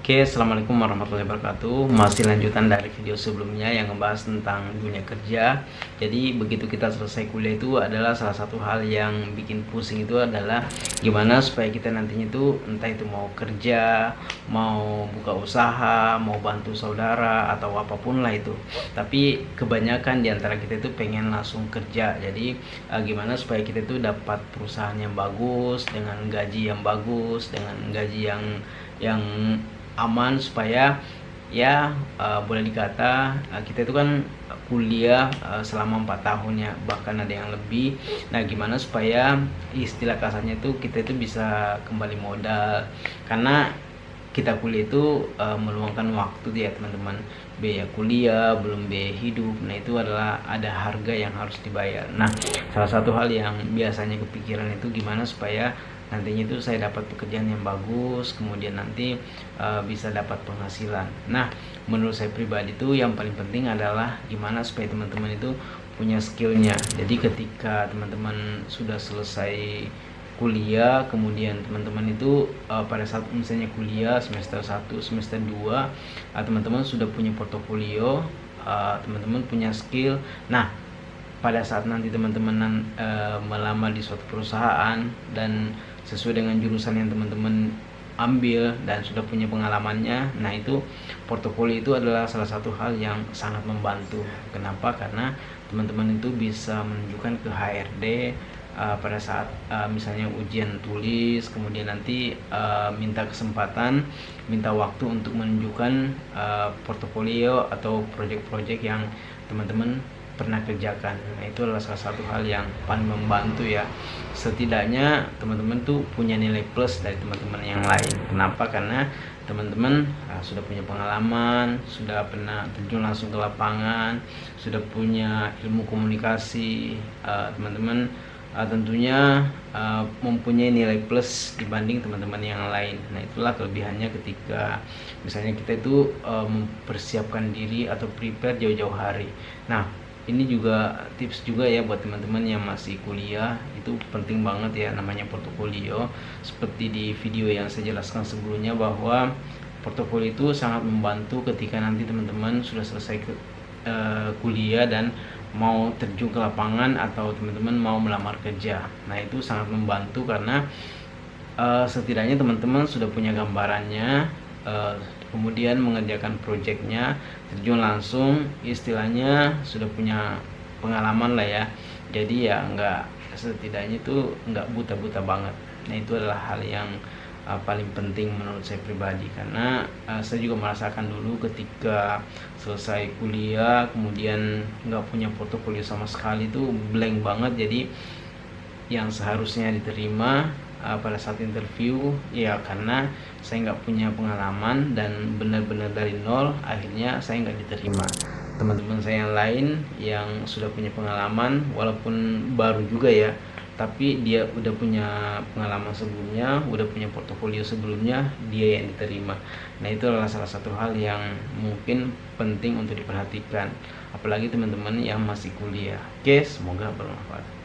Oke, assalamualaikum warahmatullahi wabarakatuh. Masih lanjutan dari video sebelumnya yang ngebahas tentang dunia kerja. Jadi begitu kita selesai kuliah itu adalah salah satu hal yang bikin pusing itu adalah gimana supaya kita nantinya itu entah itu mau kerja, mau buka usaha, mau bantu saudara atau apapun lah itu. Tapi kebanyakan diantara kita itu pengen langsung kerja. Jadi gimana supaya kita itu dapat perusahaan yang bagus dengan gaji yang bagus, dengan gaji yang aman supaya ya boleh dikata kita itu kan kuliah selama 4 tahun ya, bahkan ada yang lebih. Nah, gimana supaya istilah kasarnya itu kita itu bisa kembali modal, karena kita kuliah itu meluangkan waktu ya teman-teman. Biaya kuliah belum biaya hidup, nah itu adalah ada harga yang harus dibayar. Nah, salah satu hal yang biasanya kepikiran itu gimana supaya nantinya itu saya dapat pekerjaan yang bagus, kemudian nanti bisa dapat penghasilan. Nah, menurut saya pribadi itu yang paling penting adalah gimana supaya teman-teman itu punya skillnya. Jadi ketika teman-teman sudah selesai kuliah, kemudian teman-teman itu pada saat misalnya kuliah semester 1, semester 2, teman-teman sudah punya portofolio, teman-teman punya skill. Nah, pada saat nanti teman-teman melamar di suatu perusahaan dan sesuai dengan jurusan yang teman-teman ambil dan sudah punya pengalamannya, nah itu portofolio itu adalah salah satu hal yang sangat membantu. Kenapa? Karena teman-teman itu bisa menunjukkan ke HRD pada saat misalnya ujian tulis, kemudian nanti minta kesempatan, minta waktu untuk menunjukkan portofolio atau proyek-proyek yang teman-teman pernah kerjakan. Nah, itu adalah salah satu hal yang paling membantu ya. Setidaknya teman-teman tuh punya nilai plus dari teman-teman yang lain. Kenapa? Karena teman-teman sudah punya pengalaman, sudah pernah terjun langsung ke lapangan, sudah punya ilmu komunikasi. Teman-teman tentunya mempunyai nilai plus dibanding teman-teman yang lain. Nah, itulah kelebihannya ketika misalnya kita itu mempersiapkan diri atau prepare jauh-jauh hari. Nah, ini juga tips juga ya buat teman-teman yang masih kuliah, itu penting banget ya namanya portofolio. Seperti di video yang saya jelaskan sebelumnya bahwa portofolio itu sangat membantu ketika nanti teman-teman sudah selesai kuliah dan mau terjun ke lapangan atau teman-teman mau melamar kerja. Nah, itu sangat membantu karena setidaknya teman-teman sudah punya gambarannya, kemudian mengerjakan proyeknya, terjun langsung, istilahnya sudah punya pengalaman lah ya. Jadi ya setidaknya itu nggak buta-buta banget. Nah, itu adalah hal yang paling penting menurut saya pribadi, karena saya juga merasakan dulu ketika selesai kuliah kemudian nggak punya portofolio sama sekali, itu blank banget. Jadi yang seharusnya diterima pada saat interview ya, karena saya nggak punya pengalaman dan benar-benar dari nol, akhirnya saya nggak diterima. Teman-teman saya yang lain yang sudah punya pengalaman, walaupun baru juga ya, tapi dia udah punya pengalaman sebelumnya, udah punya portofolio sebelumnya, dia yang diterima. Nah, itu adalah salah satu hal yang mungkin penting untuk diperhatikan, apalagi teman-teman yang masih kuliah. Oke, semoga bermanfaat.